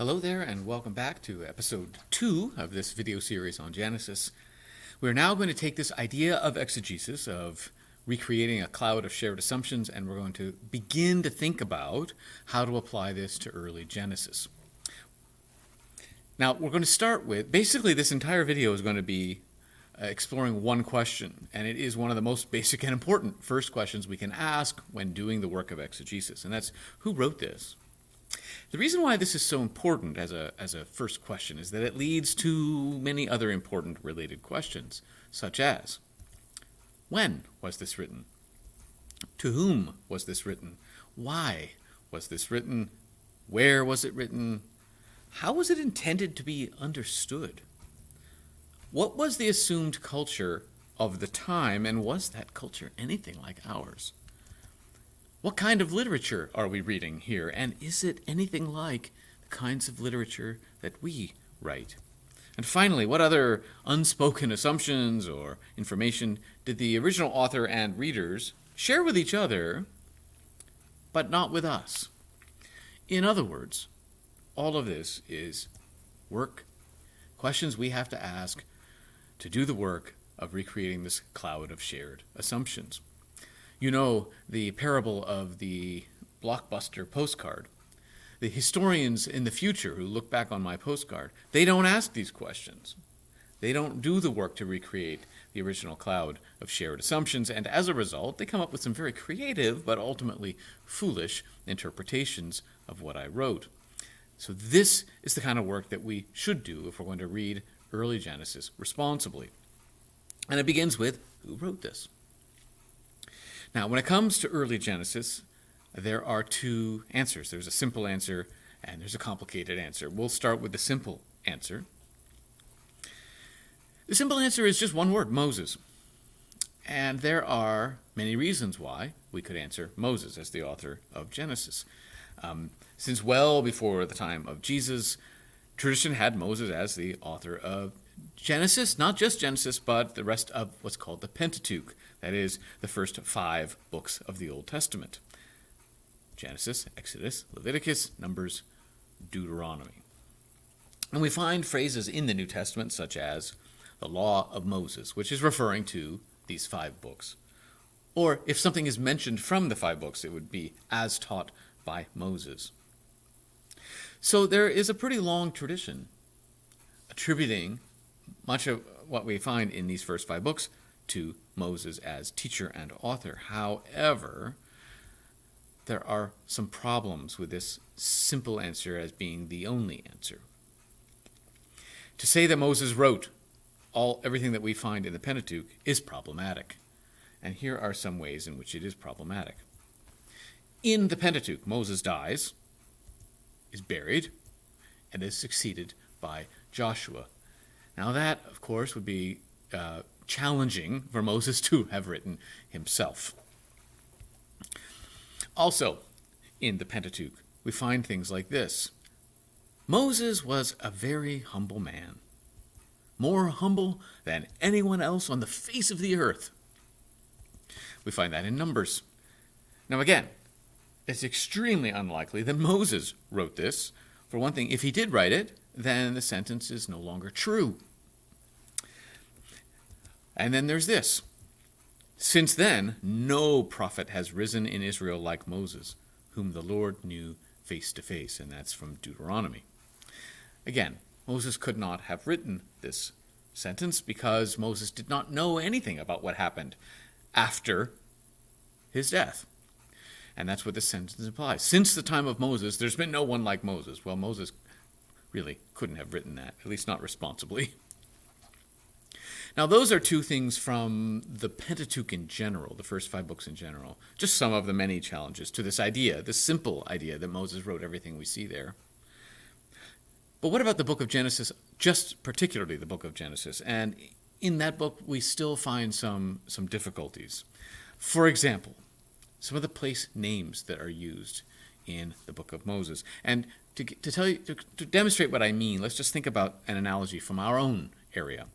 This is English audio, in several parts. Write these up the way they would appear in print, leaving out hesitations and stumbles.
Hello there, and welcome back to episode 2 of this video series on Genesis. We're now going to take this idea of exegesis, of recreating a cloud of shared assumptions, and we're going to begin to think about how to apply this to early Genesis. Now, we're going to start with, basically this entire video is going to be exploring one question, and it is one of the most basic and important first questions we can ask when doing the work of exegesis, and that's, who wrote this? The reason why this is so important as a first question is that it leads to many other important related questions, such as, when was this written? To whom was this written? Why was this written? Where was it written? How was it intended to be understood? What was the assumed culture of the time, and was that culture anything like ours? What kind of literature are we reading here, and is it anything like the kinds of literature that we write? And finally, what other unspoken assumptions or information did the original author and readers share with each other, but not with us? In other words, all of this is work, questions we have to ask to do the work of recreating this cloud of shared assumptions. You know the parable of the blockbuster postcard. The historians in the future who look back on my postcard, they don't ask these questions. They don't do the work to recreate the original cloud of shared assumptions, and as a result, they come up with some very creative but ultimately foolish interpretations of what I wrote. So this is the kind of work that we should do if we're going to read early Genesis responsibly. And it begins with, who wrote this? Now, when it comes to early Genesis, there are two answers. There's a simple answer and there's a complicated answer. We'll start with the simple answer. The simple answer is just one word, Moses. And there are many reasons why we could answer Moses as the author of Genesis. Since well before the time of Jesus, tradition had Moses as the author of Genesis, not just Genesis, but the rest of what's called the Pentateuch, that is, the first 5 books of the Old Testament. Genesis, Exodus, Leviticus, Numbers, Deuteronomy. And we find phrases in the New Testament such as the Law of Moses, which is referring to these 5 books. Or if something is mentioned from the 5 books, it would be as taught by Moses. So there is a pretty long tradition attributing much of what we find in these first 5 books to Moses as teacher and author. However, there are some problems with this simple answer as being the only answer. To say that Moses wrote everything that we find in the Pentateuch is problematic. And here are some ways in which it is problematic. In the Pentateuch, Moses dies, is buried, and is succeeded by Joshua. Now that, of course, would be challenging for Moses to have written himself. Also, in the Pentateuch, we find things like this. Moses was a very humble man, more humble than anyone else on the face of the earth. We find that in Numbers. Now again, it's extremely unlikely that Moses wrote this. For one thing, if he did write it, then the sentence is no longer true. And then there's this. Since then, no prophet has risen in Israel like Moses, whom the Lord knew face to face. And that's from Deuteronomy. Again, Moses could not have written this sentence because Moses did not know anything about what happened after his death. And that's what this sentence implies. Since the time of Moses, there's been no one like Moses. Well, Moses really couldn't have written that, at least not responsibly. Now, those are 2 things from the Pentateuch in general, the first 5 books in general. Just some of the many challenges to this idea, this simple idea that Moses wrote everything we see there. But what about the book of Genesis, just particularly the book of Genesis? And in that book, we still find some difficulties. For example, some of the place names that are used in the book of Moses. And to demonstrate what I mean, let's just think about an analogy from our own area.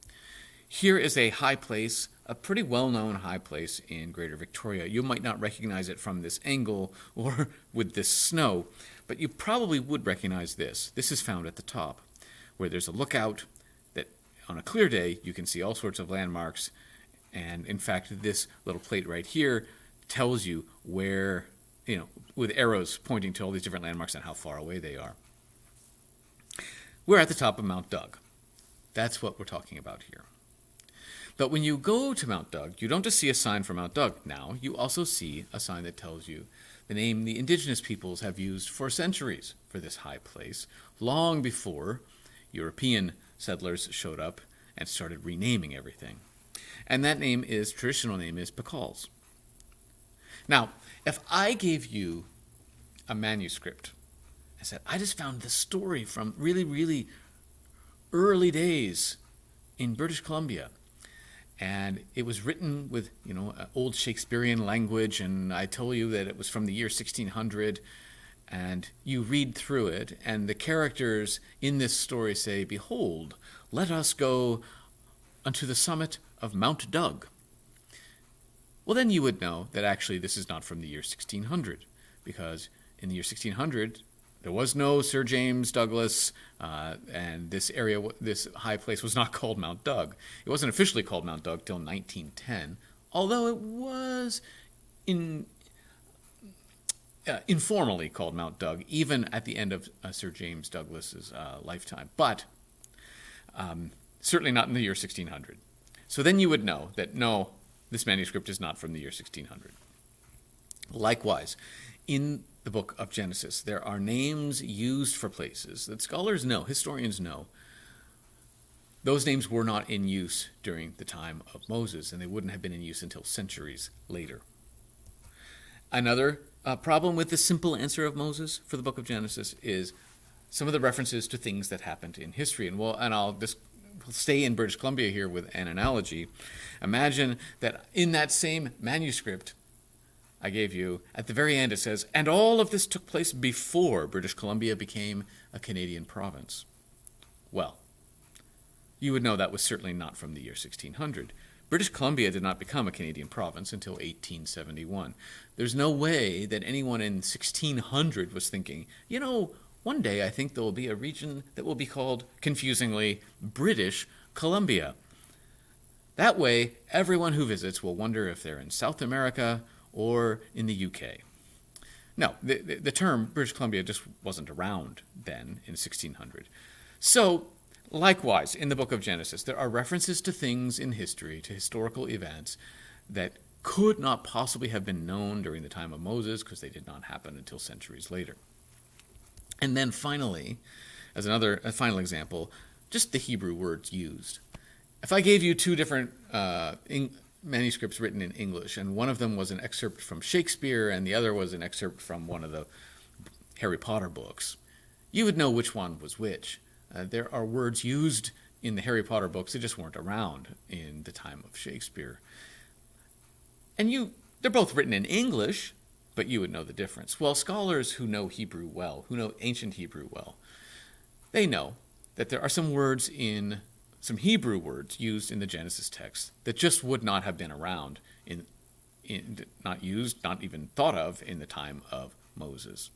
Here is a high place, a pretty well-known high place in Greater Victoria. You might not recognize it from this angle or with this snow, But you probably would recognize this. This is found at the top, where there's a lookout that on a clear day you can see all sorts of landmarks. And in fact, this little plate right here tells you where, with arrows pointing to all these different landmarks and how far away they are. We're at the top of Mount Doug. That's what we're talking about here. But when you go to Mount Doug, you don't just see a sign for Mount Doug now, you also see a sign that tells you the name the indigenous peoples have used for centuries for this high place, long before European settlers showed up and started renaming everything. And that traditional name is Pakals. Now, if I gave you a manuscript and said, I just found this story from really, really early days in British Columbia, and it was written with, old Shakespearean language, and I told you that it was from the year 1600, and you read through it, and the characters in this story say, behold, let us go unto the summit of Mount Doug. Well, then you would know that actually this is not from the year 1600, because in the year 1600, there was no Sir James Douglas, and this high place was not called Mount Doug. It wasn't officially called Mount Doug till 1910, although it was informally called Mount Doug, even at the end of Sir James Douglas's lifetime, but certainly not in the year 1600. So then you would know that, no, this manuscript is not from the year 1600. Likewise, in the book of Genesis, there are names used for places that scholars know, historians know. Those names were not in use during the time of Moses, and they wouldn't have been in use until centuries later. Another problem with the simple answer of Moses for the book of Genesis is some of the references to things that happened in history. And I'll just stay in British Columbia here with an analogy. Imagine that in that same manuscript I gave you, at the very end it says, and all of this took place before British Columbia became a Canadian province. Well, you would know that was certainly not from the year 1600. British Columbia did not become a Canadian province until 1871. There's no way that anyone in 1600 was thinking, one day I think there will be a region that will be called, confusingly, British Columbia. That way, everyone who visits will wonder if they're in South America or in the UK. No, the term British Columbia just wasn't around then in 1600. So, likewise, in the book of Genesis, there are references to things in history, to historical events, that could not possibly have been known during the time of Moses because they did not happen until centuries later. And then finally, as a final example, just the Hebrew words used. If I gave you two different manuscripts written in English, and one of them was an excerpt from Shakespeare and the other was an excerpt from one of the Harry Potter books, you would know which one was which. There are words used in the Harry Potter books that just weren't around in the time of Shakespeare. And they're both written in English, but you would know the difference. Well, scholars who know Hebrew well, who know ancient Hebrew well, they know that there are some Hebrew words used in the Genesis text that just would not have been around, not used, not even thought of in the time of Moses.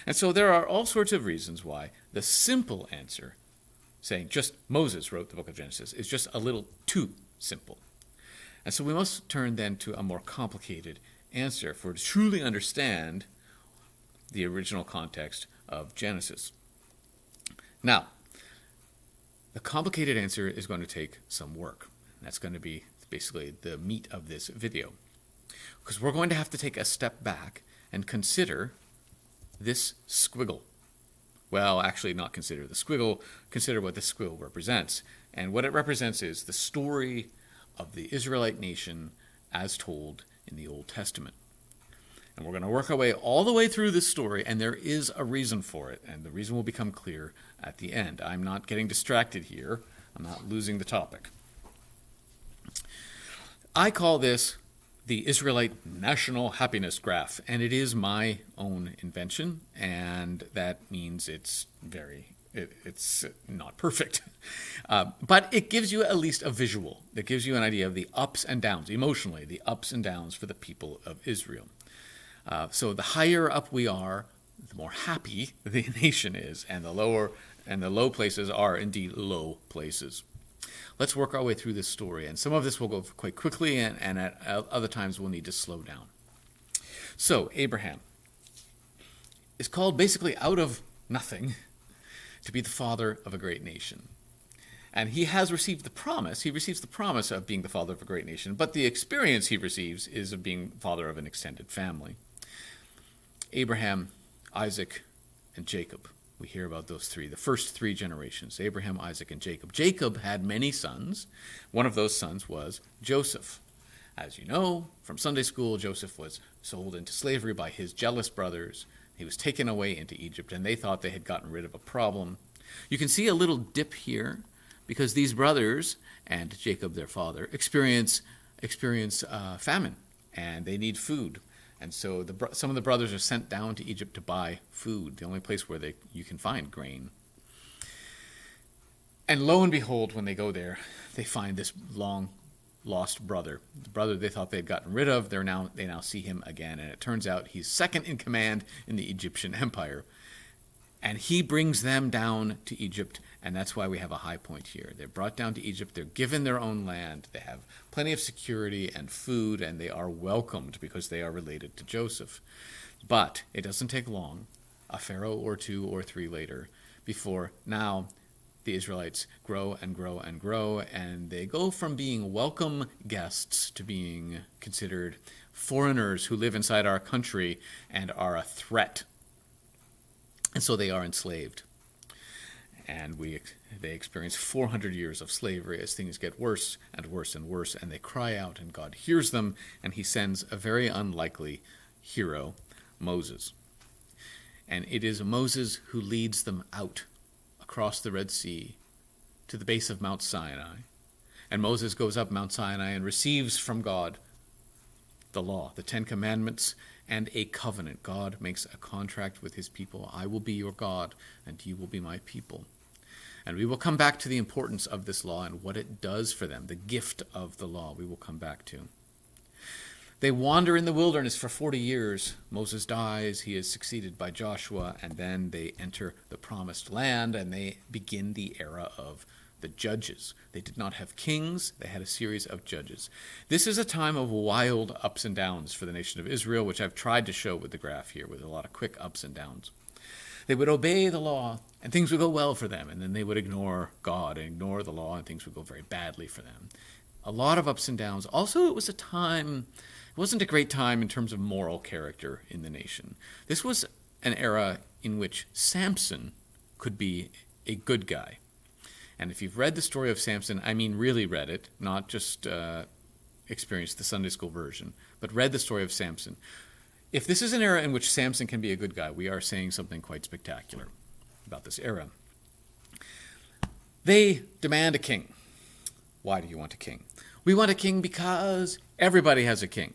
And so there are all sorts of reasons why the simple answer, saying just Moses wrote the book of Genesis, is just a little too simple. And so we must turn then to a more complicated answer to truly understand the original context of Genesis. Now, the complicated answer is going to take some work. That's going to be basically the meat of this video. Because we're going to have to take a step back and consider this squiggle. Well, actually not consider the squiggle, consider what the squiggle represents. And what it represents is the story of the Israelite nation as told in the Old Testament. And we're going to work our way all the way through this story, and there is a reason for it, and the reason will become clear at the end. I'm not getting distracted here. I'm not losing the topic. I call this the Israelite National Happiness Graph, and it is my own invention, and that means it's not perfect. But it gives you at least a visual. It gives you an idea of the ups and downs, emotionally, the ups and downs for the people of Israel. So the higher up we are the more happy the nation is, and the low places are indeed low places. Let's work our way through this story, and some of this will go quite quickly, and at other times we'll need to slow down. So Abraham is called basically out of nothing to be the father of a great nation. And he has received the promise. He receives the promise of being the father of a great nation, but the experience he receives is of being father of an extended family. Abraham, Isaac, and Jacob. We hear about those three, the first three generations, Abraham, Isaac, and Jacob. Jacob had many sons. One of those sons was Joseph. As you know from Sunday school, Joseph was sold into slavery by his jealous brothers. He was taken away into Egypt, and they thought they had gotten rid of a problem. You can see a little dip here because these brothers and Jacob, their father, experience famine, and they need food. And so some of the brothers are sent down to Egypt to buy food, the only place where you can find grain. And lo and behold, when they go there, they find this long-lost brother. The brother they thought they had gotten rid of, they now see him again. And it turns out he's second in command in the Egyptian empire. And he brings them down to Egypt, and that's why we have a high point here. They're brought down to Egypt, they're given their own land, they have plenty of security and food, and they are welcomed because they are related to Joseph. But it doesn't take long, a pharaoh or two or three later, before now the Israelites grow and grow and grow, and they go from being welcome guests to being considered foreigners who live inside our country and are a threat. And so they are enslaved. And they experience 400 years of slavery as things get worse and worse and worse, and they cry out, and God hears them, and he sends a very unlikely hero, Moses. And it is Moses who leads them out across the Red Sea to the base of Mount Sinai. And Moses goes up Mount Sinai and receives from God the law, the 10 Commandments, and a covenant. God makes a contract with his people. I will be your God, and you will be my people. And we will come back to the importance of this law and what it does for them, the gift of the law we will come back to. They wander in the wilderness for 40 years. Moses dies, he is succeeded by Joshua, and then they enter the promised land, and they begin the era of the judges. They did not have kings, they had a series of judges. This is a time of wild ups and downs for the nation of Israel, which I've tried to show with the graph here, with a lot of quick ups and downs. They would obey the law, and things would go well for them, and then they would ignore God and ignore the law, and things would go very badly for them. A lot of ups and downs. Also, it wasn't a great time in terms of moral character in the nation. This was an era in which Samson could be a good guy. And if you've read the story of Samson, I mean really read it, not just experienced the Sunday school version, but read the story of Samson. If this is an era in which Samson can be a good guy, we are saying something quite spectacular about this era. They demand a king. Why do you want a king? We want a king because everybody has a king.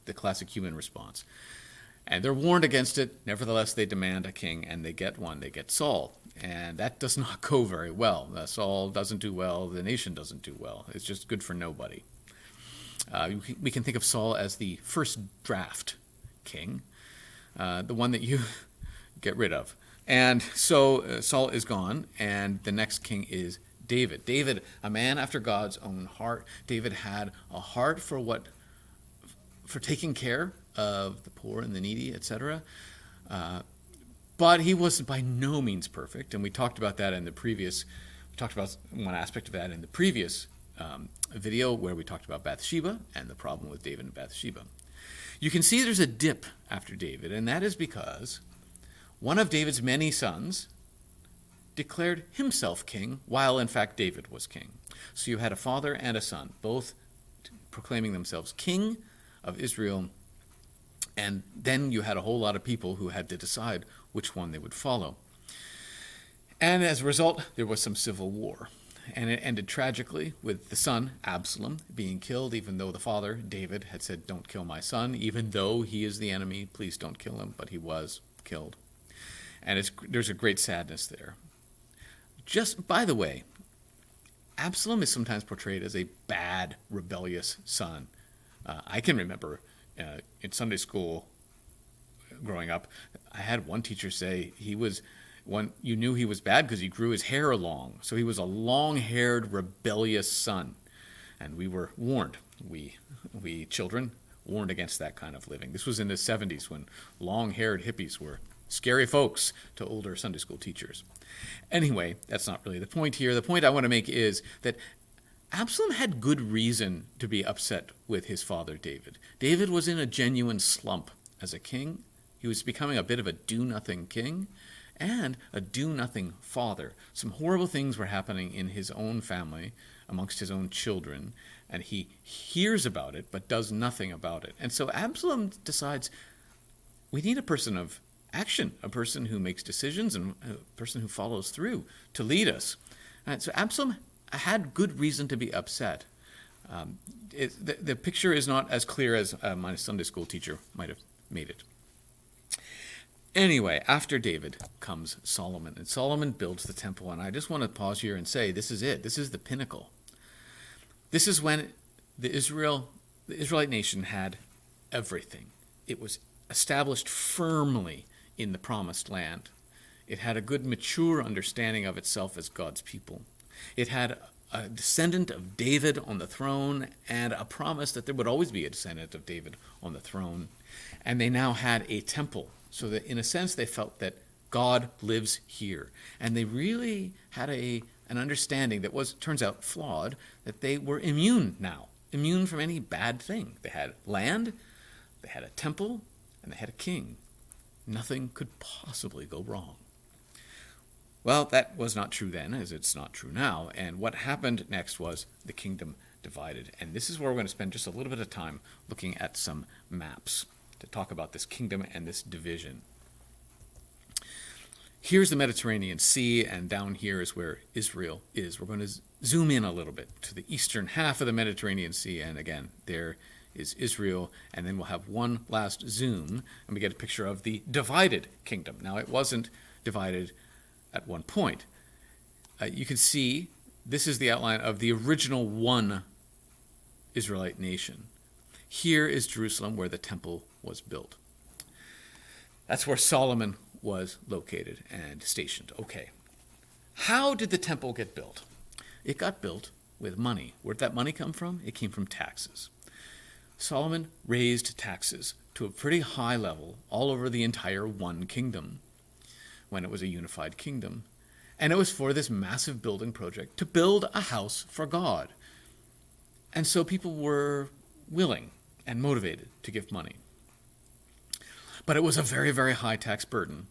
The classic human response. And they're warned against it. Nevertheless, they demand a king, and they get one. They get Saul. And that does not go very well. Saul doesn't do well. The nation doesn't do well. It's just good for nobody. We can think of Saul as the first draft king, the one that you get rid of. And so Saul is gone, and the next king is David. David, a man after God's own heart. David had a heart for taking care of the poor and the needy, etc. But he was by no means perfect, and we talked about one aspect of that in the previous video where we talked about Bathsheba and the problem with David and Bathsheba. You can see there's a dip after David, and that is because one of David's many sons declared himself king, while in fact David was king. So you had a father and a son, both proclaiming themselves king of Israel, and then you had a whole lot of people who had to decide which one they would follow. And as a result, there was some civil war. And it ended tragically with the son, Absalom, being killed, even though the father, David, had said, "Don't kill my son," even though he is the enemy, please don't kill him, but he was killed. And there's a great sadness there. Just, by the way, Absalom is sometimes portrayed as a bad, rebellious son. I can remember in Sunday school growing up. I had one teacher say you knew he was bad because he grew his hair long. So he was a long-haired, rebellious son. And we were warned, we children, warned against that kind of living. This was in the 70s when long-haired hippies were scary folks to older Sunday school teachers. Anyway, that's not really the point here. The point I want to make is that Absalom had good reason to be upset with his father David. David was in a genuine slump as a king. He was becoming a bit of a do-nothing king and a do-nothing father. Some horrible things were happening in his own family, amongst his own children, and he hears about it but does nothing about it. And so Absalom decides, we need a person of action, a person who makes decisions and a person who follows through to lead us. And so Absalom had good reason to be upset. The picture is not as clear as my Sunday school teacher might have made it. Anyway, after David comes Solomon, and Solomon builds the temple. And I just want to pause here and say, this is it. This is the pinnacle. This is when the Israelite nation had everything. It was established firmly in the promised land. It had a good, mature understanding of itself as God's people. It had a descendant of David on the throne and a promise that there would always be a descendant of David on the throne. And they now had a temple, so that in a sense they felt that God lives here. And they really had an understanding that turns out flawed, that they were immune from any bad thing. They had land, they had a temple, and they had a king. Nothing could possibly go wrong. Well, that was not true then, as it's not true now. And what happened next was the kingdom divided. And this is where we're going to spend just a little bit of time looking at some maps to talk about this kingdom and this division. Here's the Mediterranean Sea, and down here is where Israel is. We're going to zoom in a little bit to the eastern half of the Mediterranean Sea, and again, there is Israel, and then we'll have one last zoom, and we get a picture of the divided kingdom. Now, it wasn't divided at one point. You can see this is the outline of the original one Israelite nation. Here is Jerusalem, where the temple was built. That's where Solomon was located and stationed. Okay. How did the temple get built? It got built with money. Where'd that money come from? It came from taxes. Solomon raised taxes to a pretty high level all over the entire one kingdom when it was a unified kingdom. And it was for this massive building project to build a house for God. And so people were willing and motivated to give money. But it was a very, very high tax burden.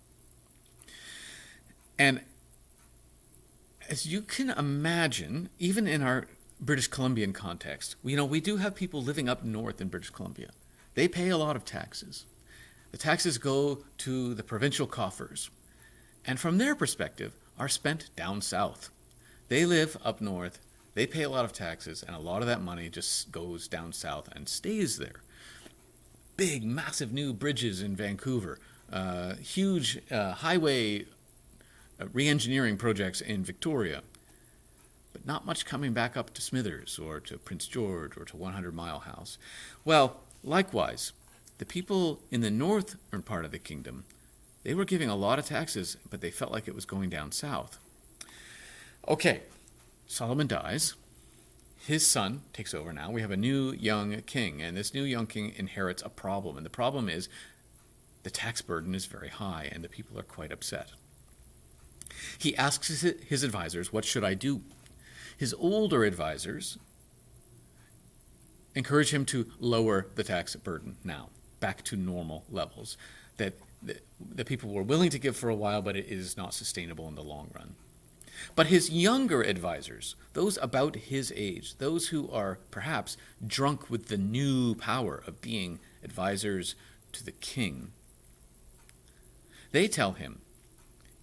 And as you can imagine, even in our British Columbian context, we do have people living up north in British Columbia. They pay a lot of taxes. The taxes go to the provincial coffers, and from their perspective, are spent down south. They live up north, they pay a lot of taxes, and a lot of that money just goes down south and stays there. Big, massive new bridges in Vancouver, huge highway re-engineering projects in Victoria, but not much coming back up to Smithers or to Prince George or to 100 Mile House. Well, likewise, the people in the northern part of the kingdom, they were giving a lot of taxes, but they felt like it was going down south. Okay, Solomon dies. His son takes over now. We have a new young king, and this new young king inherits a problem. And the problem is the tax burden is very high, and the people are quite upset. He asks his advisors, what should I do? His older advisors encourage him to lower the tax burden now, back to normal levels, that the people were willing to give for a while, but it is not sustainable in the long run. But his younger advisors, those about his age, those who are perhaps drunk with the new power of being advisors to the king, they tell him,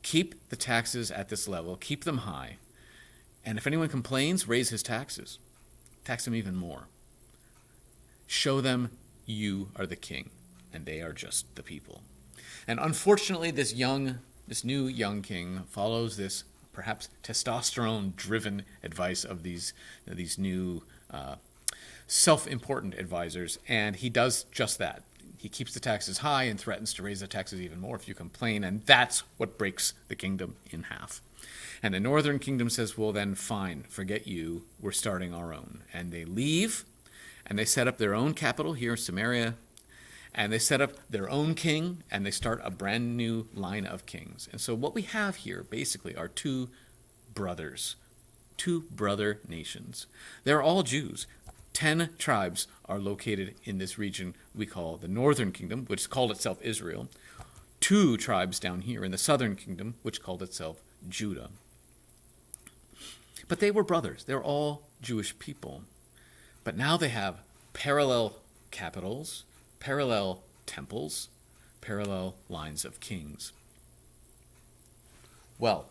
keep the taxes at this level, keep them high, and if anyone complains, raise his taxes. Tax them even more. Show them you are the king, and they are just the people. And unfortunately, this new young king follows this perhaps testosterone-driven advice of these new self-important advisors, and he does just that. he keeps the taxes high and threatens to raise the taxes even more if you complain, and that's what breaks the kingdom in half. And the northern kingdom says, well, then fine, forget you, we're starting our own. And they leave, and they set up their own capital here, Samaria, and they set up their own king, and they start a brand new line of kings. And so what we have here basically are two brothers, two brother nations. They're all Jews. 10 tribes are located in this region we call the northern kingdom, which called itself Israel. 2 tribes down here in the southern kingdom, which called itself Judah. But they were brothers. They're all Jewish people. But now they have parallel capitals, parallel temples, parallel lines of kings. Well,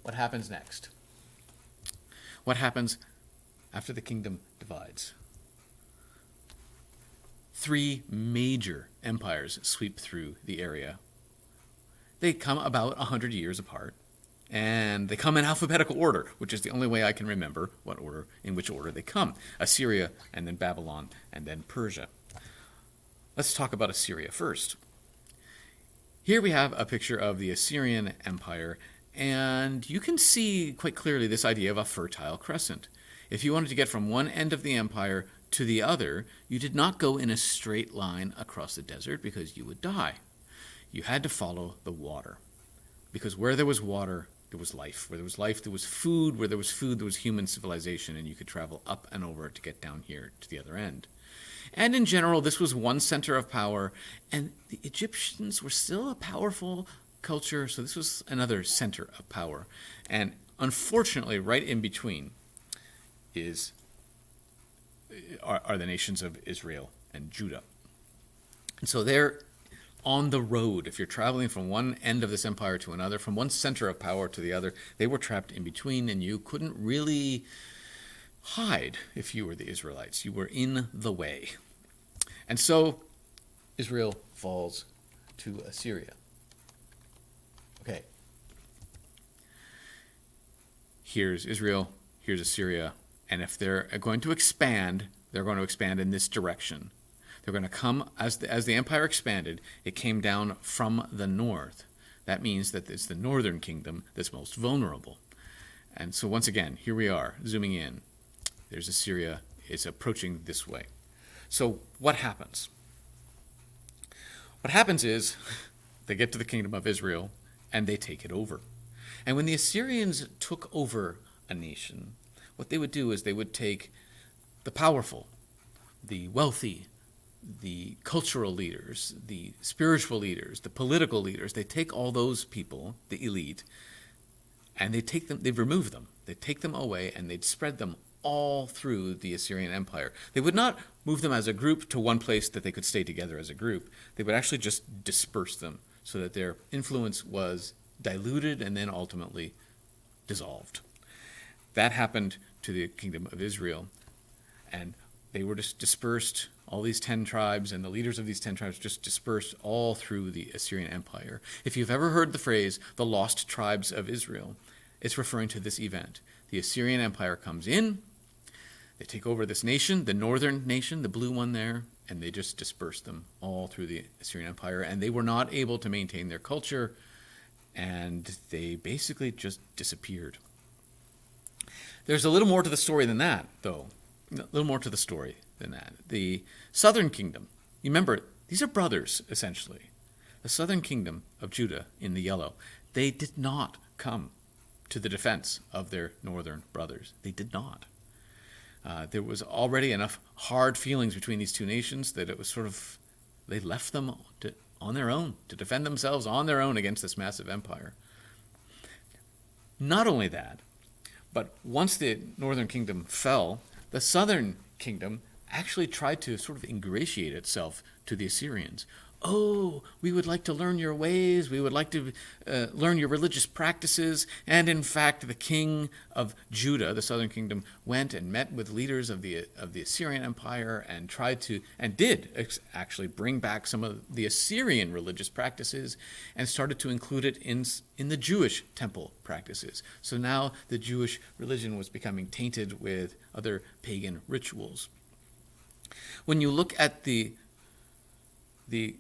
what happens next? What happens after the kingdom divides? 3 major empires sweep through the area. They come about 100 years apart, and they come in alphabetical order, which is the only way I can remember in which order they come. Assyria, and then Babylon, and then Persia. Let's talk about Assyria first. Here we have a picture of the Assyrian Empire, and you can see quite clearly this idea of a fertile crescent. If you wanted to get from one end of the empire to the other, you did not go in a straight line across the desert because you would die. You had to follow the water, because where there was water, there was life. Where there was life, there was food. Where there was food, there was human civilization, and you could travel up and over to get down here to the other end. And in general, this was one center of power, and the Egyptians were still a powerful culture, so this was another center of power. And unfortunately, right in between are the nations of Israel and Judah. And so they're on the road. If you're traveling from one end of this empire to another, from one center of power to the other, they were trapped in between, and you couldn't really hide if you were the Israelites. You were in the way. And so Israel falls to Assyria. Okay. Here's Israel, here's Assyria, and if they're going to expand, they're going to expand in this direction. They're going to come, as the empire expanded, it came down from the north. That means that it's the northern kingdom that's most vulnerable. And so once again, here we are, zooming in. There's Assyria. It's approaching this way. So what happens? What happens is they get to the kingdom of Israel, and they take it over. And when the Assyrians took over a nation, what they would do is they would take the powerful, the wealthy, the cultural leaders, the spiritual leaders, the political leaders. They take all those people, the elite, and they'd remove them. They'd take them away, and they'd spread them all through the Assyrian Empire. They would not move them as a group to one place that they could stay together as a group. They would actually just disperse them so that their influence was diluted and then ultimately dissolved. That happened to the kingdom of Israel, and they were just dispersed. All these 10 tribes and the leaders of these 10 tribes just dispersed all through the Assyrian Empire. If you've ever heard the phrase, the lost tribes of Israel, it's referring to this event. The Assyrian Empire comes in, they take over this nation, the northern nation, the blue one there, and they just disperse them all through the Assyrian Empire, and they were not able to maintain their culture, and they basically just disappeared. There's a little more to the story than that, though. A little more to the story than that. The southern kingdom, you remember, these are brothers, essentially. The southern kingdom of Judah, in the yellow, they did not come to the defense of their northern brothers. They did not. There was already enough hard feelings between these two nations that it was sort of, they left them on their own, to defend themselves on their own against this massive empire. Not only that, but once the northern kingdom fell, the southern kingdom actually tried to sort of ingratiate itself to the Assyrians. Oh, we would like to learn your ways. We would like to learn your religious practices. And in fact, the king of Judah, the southern kingdom, went and met with leaders of the Assyrian Empire and did actually bring back some of the Assyrian religious practices and started to include it in the Jewish temple practices. So now the Jewish religion was becoming tainted with other pagan rituals. When you look at the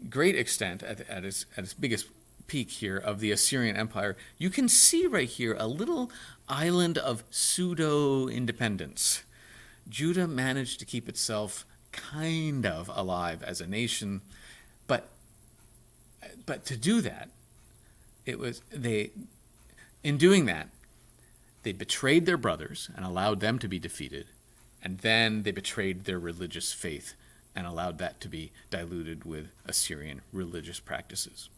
great extent, at its biggest peak here of the Assyrian Empire, you can see right here a little island of pseudo-independence. Judah managed to keep itself kind of alive as a nation, but to do that, in doing that, they betrayed their brothers and allowed them to be defeated, and then they betrayed their religious faith and allowed that to be diluted with Assyrian religious practices.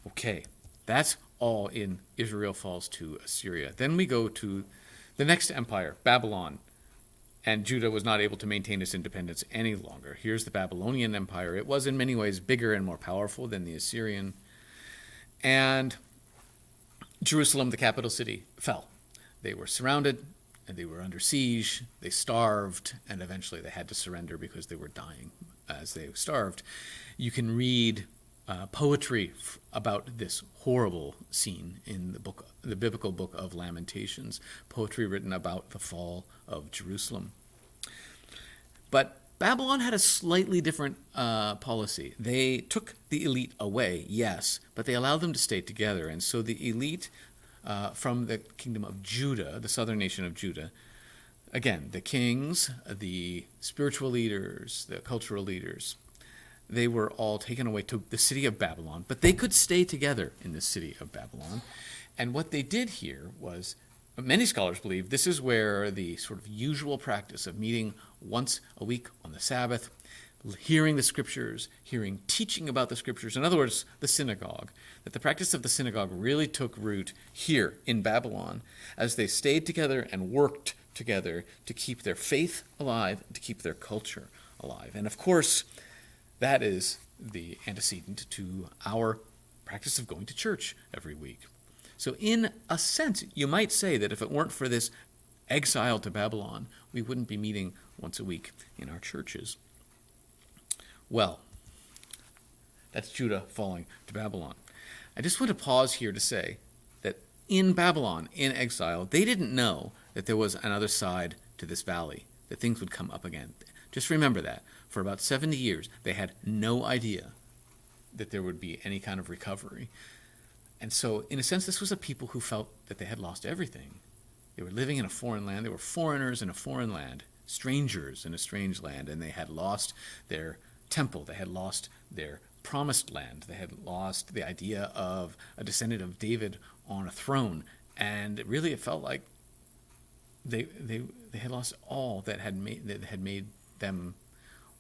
Okay, that's all in Israel falls to Assyria. Then we go to the next empire, Babylon, and Judah was not able to maintain its independence any longer. Here's the Babylonian Empire. It was in many ways bigger and more powerful than the Assyrian, and Jerusalem, the capital city, fell. They were surrounded, and they were under siege, they starved, and eventually they had to surrender because they were dying as they starved. You can read poetry about this horrible scene in the biblical book of Lamentations, poetry written about the fall of Jerusalem. But Babylon had a slightly different policy. They took the elite away, yes, but they allowed them to stay together. And so the elite from the kingdom of Judah, the southern nation of Judah, again, the kings, the spiritual leaders, the cultural leaders, they were all taken away to the city of Babylon, but they could stay together in the city of Babylon. And what they did here was, many scholars believe this is where the sort of usual practice of meeting once a week on the Sabbath, hearing the scriptures, hearing teaching about the scriptures, in other words, the synagogue, that the practice of the synagogue really took root here in Babylon as they stayed together and worked together to keep their faith alive, to keep their culture alive. And of course, that is the antecedent to our practice of going to church every week. So in a sense, you might say that if it weren't for this exile to Babylon, we wouldn't be meeting once a week in our churches. Well, that's Judah falling to Babylon. I just want to pause here to say that in Babylon, in exile, they didn't know that there was another side to this valley, that things would come up again. Just remember that. For about 70 years, they had no idea that there would be any kind of recovery. And so, in a sense, this was a people who felt that they had lost everything. They were living in a foreign land. They were foreigners in a foreign land, strangers in a strange land, and they had lost their temple. They had lost their promised land. They had lost the idea of a descendant of David on a throne. And really, it felt like they had lost all that had made them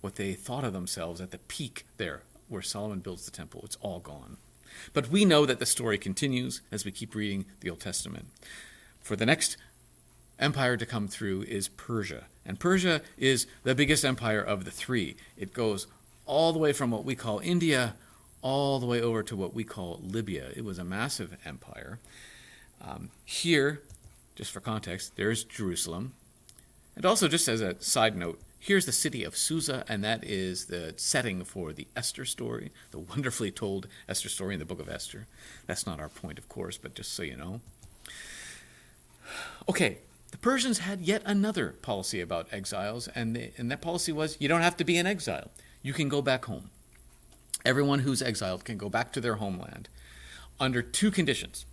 what they thought of themselves at the peak there, where Solomon builds the temple. It's all gone. But we know that the story continues as we keep reading the Old Testament. For the next empire to come through is Persia. And Persia is the biggest empire of the three. It goes all the way from what we call India all the way over to what we call Libya. It was a massive empire. Here, just for context, there's Jerusalem. And also, just as a side note, here's the city of Susa, and that is the setting for the Esther story, the wonderfully told Esther story in the book of Esther. That's not our point, of course, but just so you know. Okay, the Persians had yet another policy about exiles, and that policy was, you don't have to be in exile. You can go back home. Everyone who's exiled can go back to their homeland under two conditions.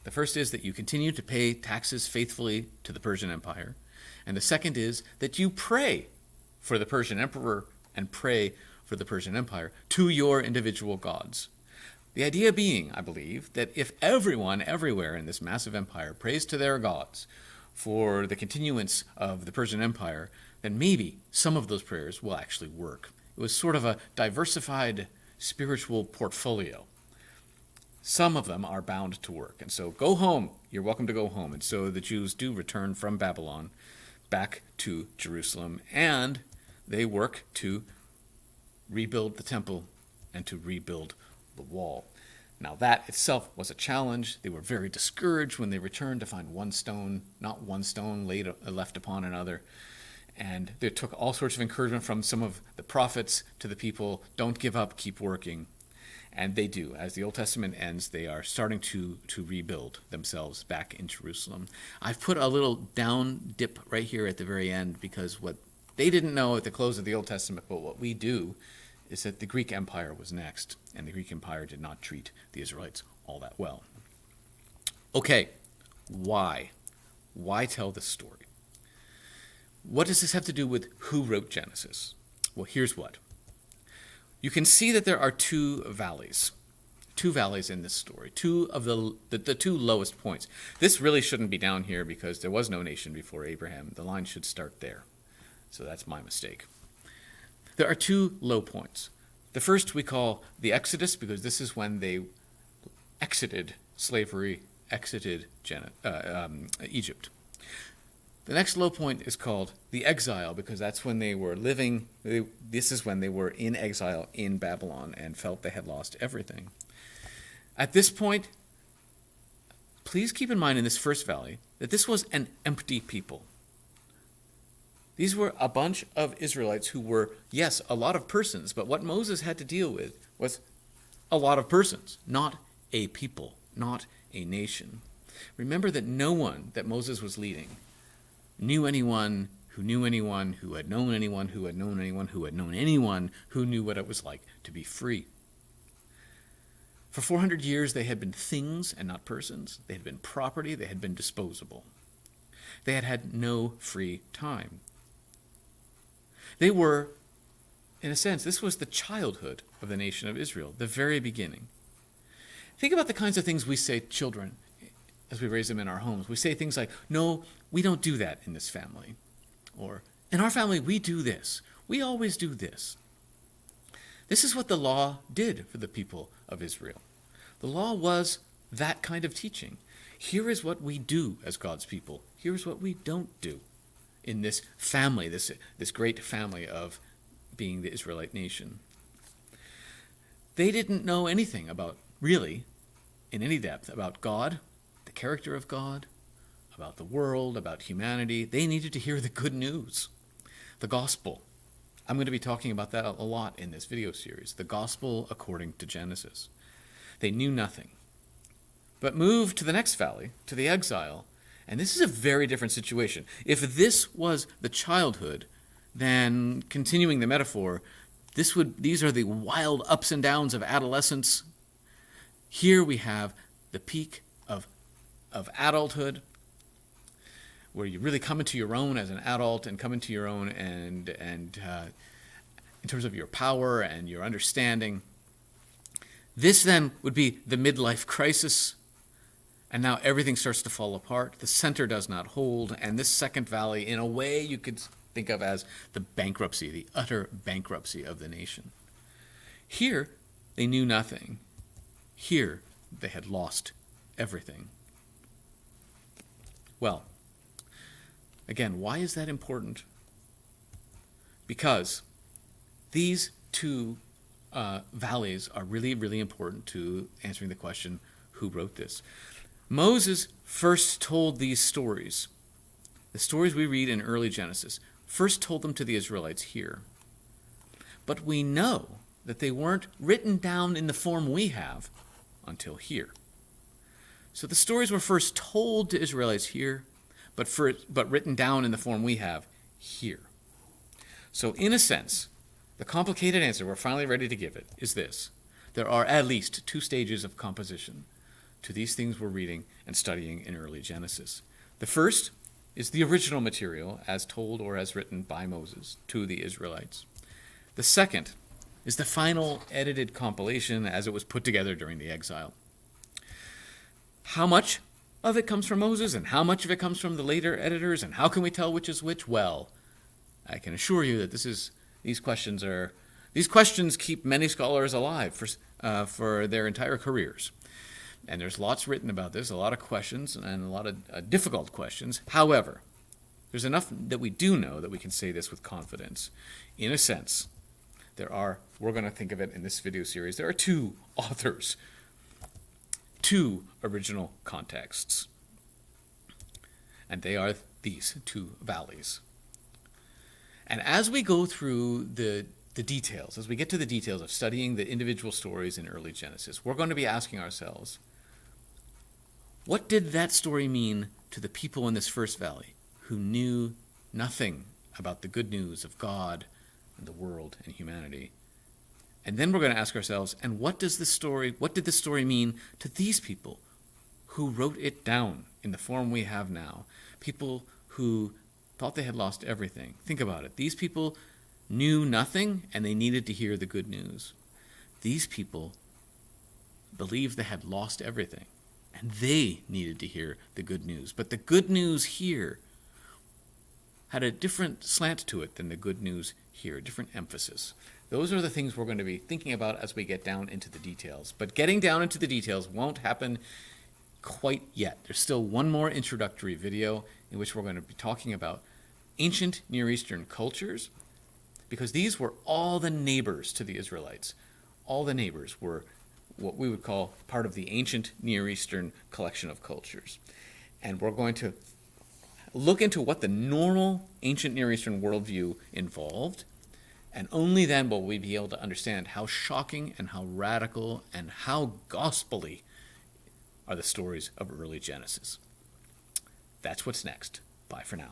The first is that you continue to pay taxes faithfully to the Persian Empire, and the second is that you pray for the Persian emperor and pray for the Persian Empire to your individual gods. The idea being, I believe, that if everyone everywhere in this massive empire prays to their gods for the continuance of the Persian Empire, then maybe some of those prayers will actually work. It was sort of a diversified spiritual portfolio. Some of them are bound to work. And so go home. You're welcome to go home. And so the Jews do return from Babylon back to Jerusalem, and they work to rebuild the temple and to rebuild the wall. Now that itself was a challenge. They were very discouraged when they returned to find not one stone left upon another. And they took all sorts of encouragement from some of the prophets to the people, don't give up, keep working. And they do. As the Old Testament ends, they are starting to rebuild themselves back in Jerusalem. I've put a little down dip right here at the very end because what They didn't know at the close of the Old Testament, but what we do is that the Greek Empire was next, and the Greek Empire did not treat the Israelites all that well. Okay, why? Why tell this story? What does this have to do with who wrote Genesis? Well, here's what. You can see that there are two valleys in this story, two of the two lowest points. This really shouldn't be down here because there was no nation before Abraham. The line should start there. So that's my mistake. There are two low points. The first we call the Exodus because this is when they exited slavery, exited Egypt. The next low point is called the exile because that's when they were this is when they were in exile in Babylon and felt they had lost everything. At this point, please keep in mind in this first valley that this was an empty people. These were a bunch of Israelites who were, yes, a lot of persons, but what Moses had to deal with was a lot of persons, not a people, not a nation. Remember that no one that Moses was leading knew anyone who knew anyone who had known anyone who had known anyone who had known anyone who knew what it was like to be free. For 400 years, they had been things and not persons. They had been property. They had been disposable. They had had no free time. They were, in a sense, this was the childhood of the nation of Israel, the very beginning. Think about the kinds of things we say to children as we raise them in our homes. We say things like, no, we don't do that in this family. Or, in our family, we do this. We always do this. This is what the law did for the people of Israel. The law was that kind of teaching. Here is what we do as God's people. Here's what we don't do in this family, this great family of being the Israelite nation. They didn't know anything about, really, in any depth, about God, the character of God, about the world, about humanity. They needed to hear the good news, the gospel. I'm going to be talking about that a lot in this video series, the gospel according to Genesis. They knew nothing, but moved to the next valley, to the exile. And this is a very different situation. If this was the childhood, then continuing the metaphor, these are the wild ups and downs of adolescence. Here we have the peak of adulthood, where you really come into your own as an adult and come into your own and in terms of your power and your understanding. This then would be the midlife crisis. And now everything starts to fall apart. The center does not hold. And this second valley, in a way, you could think of as the bankruptcy, the utter bankruptcy of the nation. Here, they knew nothing. Here, they had lost everything. Well, again, why is that important? Because these two valleys are really, really important to answering the question, who wrote this? Moses first told these stories, the stories we read in early Genesis, first told them to the Israelites here. But we know that they weren't written down in the form we have until here. So the stories were first told to Israelites here, but written down in the form we have here. So in a sense, the complicated answer, we're finally ready to give it, is this. There are at least two stages of composition to these things we're reading and studying in early Genesis. The first is the original material as told or as written by Moses to the Israelites. The second is the final edited compilation as it was put together during the exile. How much of it comes from Moses and how much of it comes from the later editors and how can we tell which is which? Well, I can assure you that these questions keep many scholars alive for their entire careers. And there's lots written about this, a lot of questions and a lot of difficult questions. However, there's enough that we do know that we can say this with confidence. In a sense, we're going to think of it in this video series, there are two authors, two original contexts. And they are these two valleys. And as we go through the details, as we get to the details of studying the individual stories in early Genesis, we're going to be asking ourselves, what did that story mean to the people in this first valley who knew nothing about the good news of God and the world and humanity. And then we're going to ask ourselves, and what did this story mean to these people who wrote it down in the form we have now? People who thought they had lost everything. Think about it. These people knew nothing, and they needed to hear the good news. These people believed they had lost everything, and they needed to hear the good news. But the good news here had a different slant to it than the good news here, a different emphasis. Those are the things we're going to be thinking about as we get down into the details. But getting down into the details won't happen quite yet. There's still one more introductory video in which we're going to be talking about ancient Near Eastern cultures, because these were all the neighbors to the Israelites. All the neighbors were what we would call part of the ancient Near Eastern collection of cultures. And we're going to look into what the normal ancient Near Eastern worldview involved, and only then will we be able to understand how shocking and how radical and how gospel-y are the stories of early Genesis. That's what's next. Bye for now.